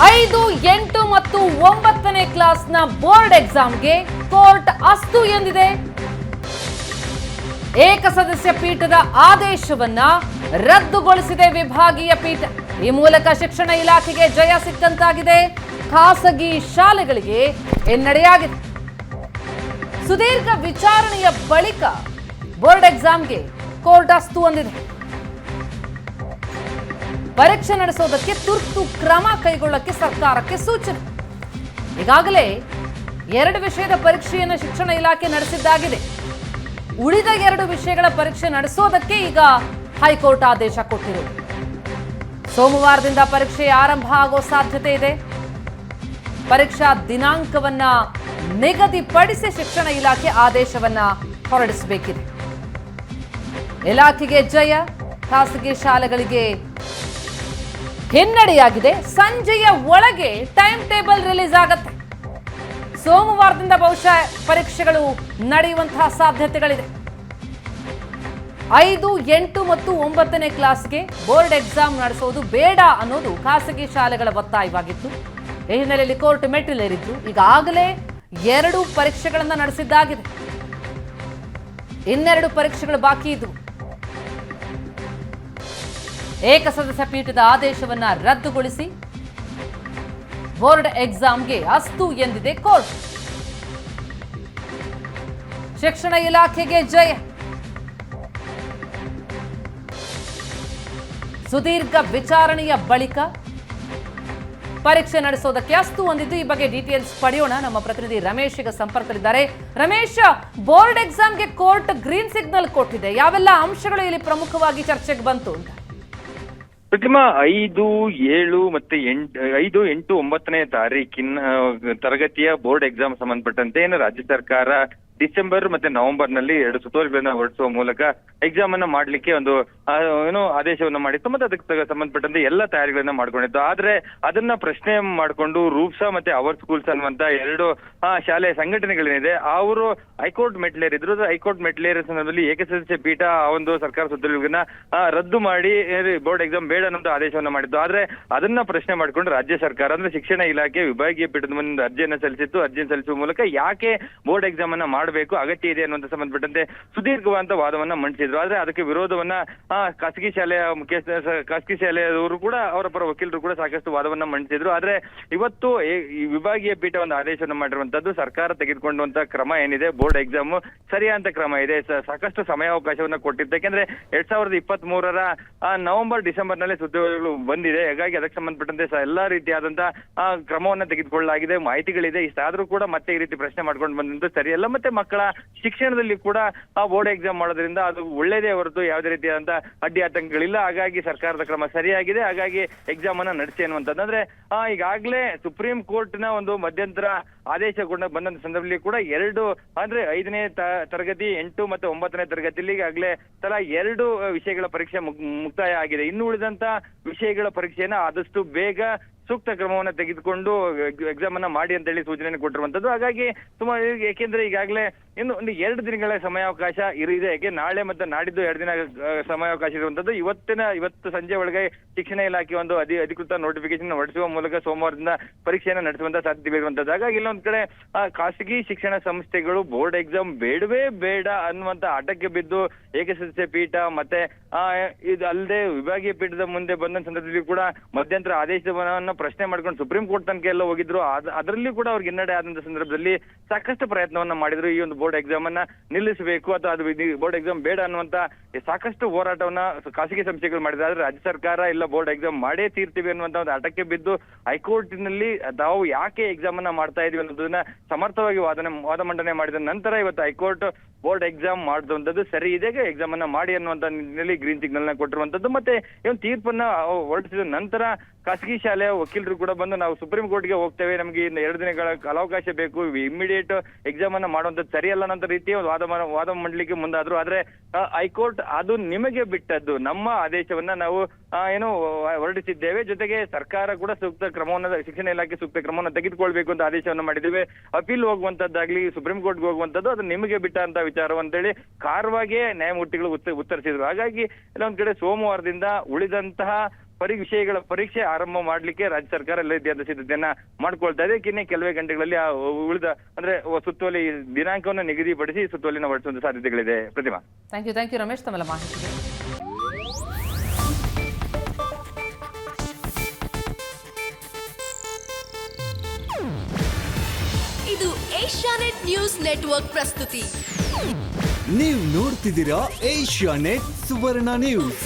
5, 8 ಮತ್ತು 9ನೇ ಕ್ಲಾಸ್ನ ಬೋರ್ಡ್ ಎಕ್ಸಾಮ್ಗೆ ಕೋರ್ಟ್ ಅಸ್ತು ಎಂದಿದೆ. ಏಕಸದಸ್ಯ ಪೀಠದ ಆದೇಶವನ್ನ ರದ್ದುಗೊಳಿಸಿದೆ ವಿಭಾಗೀಯ ಪೀಠ. ಈ ಮೂಲಕ ಶಿಕ್ಷಣ ಇಲಾಖೆಗೆ ಜಯ ಸಿಕ್ಕಂತಾಗಿದೆ. ಖಾಸಗಿ ಶಾಲೆಗಳಿಗೆ ಹಿನ್ನಡೆಯಾಗಿದೆ. ಸುದೀರ್ಘ ವಿಚಾರಣೆಯ ಬಳಿಕ ಬೋರ್ಡ್ ಎಕ್ಸಾಮ್ಗೆ ಕೋರ್ಟ್ ಅಸ್ತು ಅಂದಿದೆ. ಪರೀಕ್ಷೆ ನಡೆಸೋದಕ್ಕೆ ತುರ್ತು ಕ್ರಮ ಕೈಗೊಳ್ಳಕ್ಕೆ ಸರ್ಕಾರಕ್ಕೆ ಸೂಚನೆ. ಈಗಾಗಲೇ 2 ವಿಷಯದ ಪರೀಕ್ಷೆಯನ್ನು ಶಿಕ್ಷಣ ಇಲಾಖೆ ನಡೆಸಿದ್ದಾಗಿದೆ. ಉಳಿದ 2 ವಿಷಯಗಳ ಪರೀಕ್ಷೆ ನಡೆಸೋದಕ್ಕೆ ಈಗ ಹೈಕೋರ್ಟ್ ಆದೇಶ ಕೊಟ್ಟಿರೋದು. ಸೋಮವಾರದಿಂದ ಪರೀಕ್ಷೆ ಆರಂಭ ಆಗೋ ಸಾಧ್ಯತೆ ಇದೆ. ಪರೀಕ್ಷಾ ದಿನಾಂಕವನ್ನ ನಿಗದಿಪಡಿಸಿ ಶಿಕ್ಷಣ ಇಲಾಖೆ ಆದೇಶವನ್ನ ಹೊರಡಿಸಬೇಕಿದೆ. ಇಲಾಖೆಗೆ ಜಯ, ಖಾಸಗಿ ಶಾಲೆಗಳಿಗೆ ಹಿನ್ನಡೆಯಾಗಿದೆ. ಸಂಜೆಯ ಒಳಗೆ ಟೈಮ್ ಟೇಬಲ್ ರಿಲೀಸ್ ಆಗುತ್ತೆ. ಸೋಮವಾರದಿಂದ ಬಹುಶಃ ಪರೀಕ್ಷೆಗಳು ನಡೆಯುವಂತಹ ಸಾಧ್ಯತೆಗಳಿದೆ. 5, 8 ಮತ್ತು 9ನೇ ಕ್ಲಾಸ್ಗೆ ಬೋರ್ಡ್ ಎಕ್ಸಾಮ್ ನಡೆಸೋದು ಬೇಡ ಅನ್ನೋದು ಖಾಸಗಿ ಶಾಲೆಗಳ ಒತ್ತಾಯವಾಗಿತ್ತು. ಈ ಹಿನ್ನೆಲೆಯಲ್ಲಿ ಕೋರ್ಟ್ ಮೆಟ್ಟಿಲೇರಿದ್ದು ಈಗಾಗಲೇ 2 ಪರೀಕ್ಷೆಗಳನ್ನು ನಡೆಸಿದ್ದಾಗಿದೆ. ಇನ್ನೆರಡು ಪರೀಕ್ಷೆಗಳು ಬಾಕಿ ಇದ್ವು. ಏಕಸದಸ್ಯ ಪೀಠದ ಆದೇಶವನ್ನ ರದ್ದುಗೊಳಿಸಿ ಬೋರ್ಡ್ ಎಕ್ಸಾಮ್ಗೆ ಅಸ್ತು ಎಂದಿದೆ ಕೋರ್ಟ್. ಶಿಕ್ಷಣ ಇಲಾಖೆಗೆ ಜಯ. ಸುದೀರ್ಘ ವಿಚಾರಣೆಯ ಬಳಿಕ ಪರೀಕ್ಷೆ ನಡೆಸೋದಕ್ಕೆ ಅಸ್ತು ಹೊಂದಿದ್ದು. ಈ ಬಗ್ಗೆ ಡೀಟೇಲ್ಸ್ ಪಡೆಯೋಣ. ನಮ್ಮ ಪ್ರತಿನಿಧಿ ರಮೇಶ್ ಈಗ ಸಂಪರ್ಕದಲ್ಲಿದ್ದಾರೆ. ರಮೇಶ್, ಬೋರ್ಡ್ ಎಕ್ಸಾಮ್ಗೆ ಕೋರ್ಟ್ ಗ್ರೀನ್ ಸಿಗ್ನಲ್ ಕೊಟ್ಟಿದೆ. ಯಾವೆಲ್ಲ ಅಂಶಗಳು ಇಲ್ಲಿ ಪ್ರಮುಖವಾಗಿ ಚರ್ಚೆಗೆ ಬಂತು ಅಂತ? ಪ್ರತಿಮಾ, 5, 7 ಮತ್ತೆ 5, 8, 9ನೇ ತಾರೀಕಿನ ತರಗತಿಯ ಬೋರ್ಡ್ ಎಕ್ಸಾಮ್ ಸಂಬಂಧಪಟ್ಟಂತೆ ಏನು ರಾಜ್ಯ ಸರ್ಕಾರ ಡಿಸೆಂಬರ್ ಮತ್ತೆ ನವೆಂಬರ್ ನಲ್ಲಿ 2 ಸುತ್ತೋಲೆಗಳನ್ನ ಹೊರಡಿಸುವ ಮೂಲಕ ಎಕ್ಸಾಮ್ ಅನ್ನ ಮಾಡ್ಲಿಕ್ಕೆ ಒಂದು ಆದೇಶವನ್ನ ಮಾಡಿತ್ತು. ಮತ್ತೆ ಅದಕ್ಕೆ ಸಂಬಂಧಪಟ್ಟಂತೆ ಎಲ್ಲ ತಯಾರಿಗಳನ್ನ ಮಾಡ್ಕೊಂಡಿತ್ತು. ಆದ್ರೆ ಅದನ್ನ ಪ್ರಶ್ನೆ ಮಾಡಿಕೊಂಡು ರೂಪ್ಸಾ ಮತ್ತೆ ಅವರ್ ಸ್ಕೂಲ್ಸ್ ಅನ್ನುವಂತ 2 ಶಾಲೆಯ ಸಂಘಟನೆಗಳೇನಿದೆ ಅವರು ಹೈಕೋರ್ಟ್ ಮೆಟ್ಲೇರಿದ್ರು. ಹೈಕೋರ್ಟ್ ಮೆಟ್ಲೇರಿದ ಸಂದರ್ಭದಲ್ಲಿ ಏಕಸದಸ್ಯ ಪೀಠ ಆ ಒಂದು ಸರ್ಕಾರ ಸುತ್ತೋಲೆಗಳನ್ನ ರದ್ದು ಮಾಡಿ ಬೋರ್ಡ್ ಎಕ್ಸಾಮ್ ಬೇಡ ಅನ್ನೋ ಆದೇಶವನ್ನ ಮಾಡಿತ್ತು. ಆದ್ರೆ ಅದನ್ನ ಪ್ರಶ್ನೆ ಮಾಡ್ಕೊಂಡು ರಾಜ್ಯ ಸರ್ಕಾರ ಅಂದ್ರೆ ಶಿಕ್ಷಣ ಇಲಾಖೆ ವಿಭಾಗೀಯ ಪೀಠದ ಮುಂದೆ ಅರ್ಜಿಯನ್ನ ಸಲ್ಲಿಸಿತ್ತು. ಅರ್ಜಿಯನ್ನು ಸಲ್ಲಿಸುವ ಮೂಲಕ ಯಾಕೆ ಬೋರ್ಡ್ ಎಕ್ಸಾಮ್ ಅನ್ನ ಮಾಡಬೇಕು, ಅಗತ್ಯ ಇದೆ ಅನ್ನುವಂತ ಸಂಬಂಧಪಟ್ಟಂತೆ ಸುದೀರ್ಘವಾದ ವಾದವನ್ನ ಮಂಡಿಸಿದ್ರು. ಆದ್ರೆ ಅದಕ್ಕೆ ವಿರೋಧವನ್ನ ಖಾಸಗಿ ಶಾಲೆಯ ಖಾಸಗಿ ಶಾಲೆಯವರು ಕೂಡ ಅವರ ಪರ ವಕೀಲರು ಕೂಡ ಸಾಕಷ್ಟು ವಾದವನ್ನ ಮಂಡಿಸಿದ್ರು. ಆದ್ರೆ ಇವತ್ತು ಈ ವಿಭಾಗೀಯ ಪೀಠ ಒಂದು ಆದೇಶವನ್ನ ಮಾಡಿರುವಂತದ್ದು ಸರ್ಕಾರ ತೆಗೆದುಕೊಂಡಂತ ಕ್ರಮ ಏನಿದೆ, ಬೋರ್ಡ್ ಎಕ್ಸಾಮ್ ಸರಿಯಾದ ಕ್ರಮ ಇದೆ. ಸಾಕಷ್ಟು ಸಮಯಾವಕಾಶವನ್ನ ಕೊಟ್ಟಿತ್ತು. ಯಾಕೆಂದ್ರೆ 2023ರ ನವೆಂಬರ್ ಡಿಸೆಂಬರ್ ನಲ್ಲಿ ಸುದ್ದಿಗಳು ಬಂದಿದೆ. ಹಾಗಾಗಿ ಅದಕ್ಕೆ ಸಂಬಂಧಪಟ್ಟಂತೆ ಎಲ್ಲಾ ರೀತಿಯಾದಂತಹ ಕ್ರಮವನ್ನ ತೆಗೆದುಕೊಳ್ಳಲಾಗಿದೆ, ಮಾಹಿತಿಗಳಿದೆ. ಇಷ್ಟಾದ್ರೂ ಕೂಡ ಮತ್ತೆ ಈ ರೀತಿ ಪ್ರಶ್ನೆ ಮಾಡ್ಕೊಂಡು ಬಂದಂತೂ ಸರಿಯಲ್ಲ. ಮತ್ತೆ ಮಕ್ಕಳ ಶಿಕ್ಷಣದಲ್ಲಿ ಕೂಡ ಬೋರ್ಡ್ ಎಕ್ಸಾಮ್ ಮಾಡೋದ್ರಿಂದ ಅದು ಒಳ್ಳೇದೇ ಹೊರತು ಯಾವುದೇ ರೀತಿಯಾದಂತ ಅಡ್ಡಿ ಆತಂಕಗಳಿಲ್ಲ. ಹಾಗಾಗಿ ಸರ್ಕಾರದ ಕ್ರಮ ಸರಿಯಾಗಿದೆ. ಹಾಗಾಗಿ ಎಕ್ಸಾಮ್ ಅನ್ನ ನಡೆಸಿ ಅನ್ನುವಂಥದ್ದು. ಅಂದ್ರೆ ಈಗಾಗಲೇ ಸುಪ್ರೀಂ ಕೋರ್ಟ್ ನ ಒಂದು ಮಧ್ಯಂತರ ಆದೇಶ ಬಂದಂತ ಸಂದರ್ಭದಲ್ಲಿ ಕೂಡ 2 ಅಂದ್ರೆ 5ನೇ ತರಗತಿ 8 ಮತ್ತು 9ನೇ ತರಗತಿಯಲ್ಲಿ ಈಗಾಗಲೇ ತಲಾ 2 ವಿಷಯಗಳ ಪರೀಕ್ಷೆ ಮುಕ್ತಾಯ ಆಗಿದೆ. ಇನ್ನು ಉಳಿದಂತ ವಿಷಯಗಳ ಪರೀಕ್ಷೆಯನ್ನ ಆದಷ್ಟು ಬೇಗ ಸೂಕ್ತ ಕ್ರಮವನ್ನ ತೆಗೆದುಕೊಂಡು ಎಕ್ಸಾಮ್ ಅನ್ನ ಮಾಡಿ ಅಂತ ಹೇಳಿ ಸೂಚನೆಯನ್ನು ಕೊಟ್ಟಿರುವಂತದ್ದು. ಹಾಗಾಗಿ ಸುಮಾರು ಏಕೆಂದ್ರೆ ಈಗಾಗಲೇ ಇನ್ನು ಒಂದು 2 ದಿನಗಳ ಸಮಯಾವಕಾಶ ಇದೆ. ಯಾಕೆ ನಾಳೆ ಮತ್ತು ನಾಡಿದ್ದು 2 ದಿನ ಸಮಯಾವಕಾಶ ಇರುವಂತದ್ದು. ಇವತ್ತು ಸಂಜೆ ಒಳಗೆ ಶಿಕ್ಷಣ ಇಲಾಖೆ ಒಂದು ಅಧಿಕೃತ ನೋಟಿಫಿಕೇಶನ್ ಹೊರಡಿಸುವ ಮೂಲಕ ಸೋಮವಾರದಿಂದ ಪರೀಕ್ಷೆಯನ್ನು ನಡೆಸುವಂತ ಸಾಧ್ಯತೆ ಇರುವಂತದ್ದು. ಹಾಗಾಗಿ ಇಲ್ಲೊಂದ್ ಕಡೆ ಖಾಸಗಿ ಶಿಕ್ಷಣ ಸಂಸ್ಥೆಗಳು ಬೋರ್ಡ್ ಎಕ್ಸಾಮ್ ಬೇಡವೇ ಬೇಡ ಅನ್ನುವಂತ ಆಟಕ್ಕೆ ಬಿದ್ದು ಏಕಸದಸ್ಯ ಪೀಠ ಮತ್ತೆ ಇದು ಅಲ್ಲದೆ ವಿಭಾಗೀಯ ಪೀಠದ ಮುಂದೆ ಬಂದ ಸಂದರ್ಭದಲ್ಲಿ ಕೂಡ ಮಧ್ಯಂತರ ಆದೇಶವನ್ನ ಪ್ರಶ್ನೆ ಮಾಡ್ಕೊಂಡು ಸುಪ್ರೀಂ ಕೋರ್ಟ್ ತನಕ ಎಲ್ಲ ಹೋಗಿದ್ರು. ಅದರಲ್ಲಿ ಕೂಡ ಅವ್ರಿಗೆ ಹಿನ್ನಡೆ ಆದಂತ ಸಂದರ್ಭದಲ್ಲಿ ಸಾಕಷ್ಟು ಪ್ರಯತ್ನವನ್ನ ಮಾಡಿದ್ರು. ಈ ಒಂದು ಬೋರ್ಡ್ ಎಕ್ಸಾಮ್ ಅನ್ನ ನಿಲ್ಲಿಸಬೇಕು ಅಥವಾ ಅದು ಬೋರ್ಡ್ ಎಕ್ಸಾಮ್ ಬೇಡ ಅನ್ನುವಂತ ಸಾಕಷ್ಟು ಹೋರಾಟವನ್ನ ಖಾಸಗಿ ಸಂಸ್ಥೆಗಳು ಮಾಡಿದ್ರು. ಆದ್ರೆ ರಾಜ್ಯ ಸರ್ಕಾರ ಇಲ್ಲ ಬೋರ್ಡ್ ಎಕ್ಸಾಮ್ ಮಾಡೇ ತೀರ್ತೀವಿ ಅನ್ನುವಂತ ಒಂದು ಆಟಕ್ಕೆ ಬಿದ್ದು ಹೈಕೋರ್ಟ್ ನಲ್ಲಿ ತಾವು ಯಾಕೆ ಎಕ್ಸಾಮ್ ಅನ್ನ ಮಾಡ್ತಾ ಇದೀವಿ ಅನ್ನೋದನ್ನ ಸಮರ್ಥವಾಗಿ ವಾದ ಮಂಡನೆ ಮಾಡಿದ ನಂತರ ಇವತ್ತು ಹೈಕೋರ್ಟ್ ಬೋರ್ಡ್ ಎಕ್ಸಾಮ್ ಮಾಡುವಂತದ್ದು ಸರಿ ಇದೆ, ಎಕ್ಸಾಮ್ ಅನ್ನ ಮಾಡಿ ಅನ್ನುವಂತ ನಿಟ್ಟಿನಲ್ಲಿ ಗ್ರೀನ್ ಸಿಗ್ನಲ್ ನ ಕೊಟ್ಟಿರುವಂತದ್ದು. ಮತ್ತೆ ಇವನ್ ತೀರ್ಪನ್ನ ಹೊರಡಿಸಿದ ನಂತರ ಖಾಸಗಿ ಶಾಲೆಯ ವಕೀಲರು ಕೂಡ ಬಂದು ನಾವು ಸುಪ್ರೀಂ ಕೋರ್ಟ್ಗೆ ಹೋಗ್ತೇವೆ, ನಮಗೆ ಇನ್ನು 2 ದಿನಗಳ ಕಾಲಾವಕಾಶ ಬೇಕು, ಇಮಿಡಿಯೇಟ್ ಎಕ್ಸಾಮ್ ಅನ್ನ ಮಾಡುವಂತದ್ದು ಸರಿಯಲ್ಲ ಅನ್ನೋ ರೀತಿಯ ವಾದ ಮಂಡಲಿಕ್ಕೆ ಮುಂದಾದ್ರು. ಆದ್ರೆ ಹೈಕೋರ್ಟ್ ಅದು ನಿಮಗೆ ಬಿಟ್ಟದ್ದು, ನಮ್ಮ ಆದೇಶವನ್ನ ನಾವು ಹೊರಡಿಸಿದ್ದೇವೆ, ಜೊತೆಗೆ ಸರ್ಕಾರ ಕೂಡ ಸೂಕ್ತ ಕ್ರಮವನ್ನ ಶಿಕ್ಷಣ ಇಲಾಖೆ ಸೂಕ್ತ ಕ್ರಮವನ್ನು ತೆಗೆದುಕೊಳ್ಬೇಕು ಅಂತ ಆದೇಶವನ್ನ ಮಾಡಿದ್ದೇವೆ. ಅಪೀಲ್ ಹೋಗುವಂತದ್ದಾಗ್ಲಿ ಸುಪ್ರೀಂ ಕೋರ್ಟ್ಗೆ ಹೋಗುವಂತದ್ದು ಅದು ನಿಮಗೆ ಬಿಟ್ಟ ಅಂತ ವಿಚಾರವಂತೇಳಿ ಕಾರವಾಗೇ ನ್ಯಾಯಮೂರ್ತಿಗಳು ಉತ್ತರಿಸಿದ್ರು. ಹಾಗಾಗಿ ಎಲ್ಲೊಂದ್ ಕಡೆ ಸೋಮವಾರದಿಂದ ಉಳಿದಂತಹ ಪರೀಕ್ಷೆ ಆರಂಭ ಮಾಡ್ಲಿಕ್ಕೆ ರಾಜ್ಯ ಸರ್ಕಾರ ಎಲ್ಲ ರೀತಿಯಾದ ಸಿದ್ಧತೆಯನ್ನ ಮಾಡ್ಕೊಳ್ತಾ ಇದೆ. ಇನ್ನೇ ಕೆಲವೇ ಗಂಟೆಗಳಲ್ಲಿ ಆ ಉಳಿದ ಅಂದ್ರೆ ಸುತ್ತೋಲೆ ದಿನಾಂಕವನ್ನು ನಿಗದಿಪಡಿಸಿ ಸುತ್ತೋಲಿನ ಹೊರಡಿಸುವಂತ ಸಾಧ್ಯತೆಗಳಿದೆ. ಪ್ರತಿಮಾ, ಥ್ಯಾಂಕ್ ಯು ರಮೇಶ್ ತಮ್ಮೆಲ್ಲ ಮಾಹಿತಿಗೆ. ಇದು ಏಷ್ಯಾನೆಟ್ ನ್ಯೂಸ್ ನೆಟ್ವರ್ಕ್ ಪ್ರಸ್ತುತಿ. ನೀವು ನೋಡ್ತಿದ್ದೀರಾ ಏಷ್ಯಾನೆಟ್ ಸುವರ್ಣ ನ್ಯೂಸ್.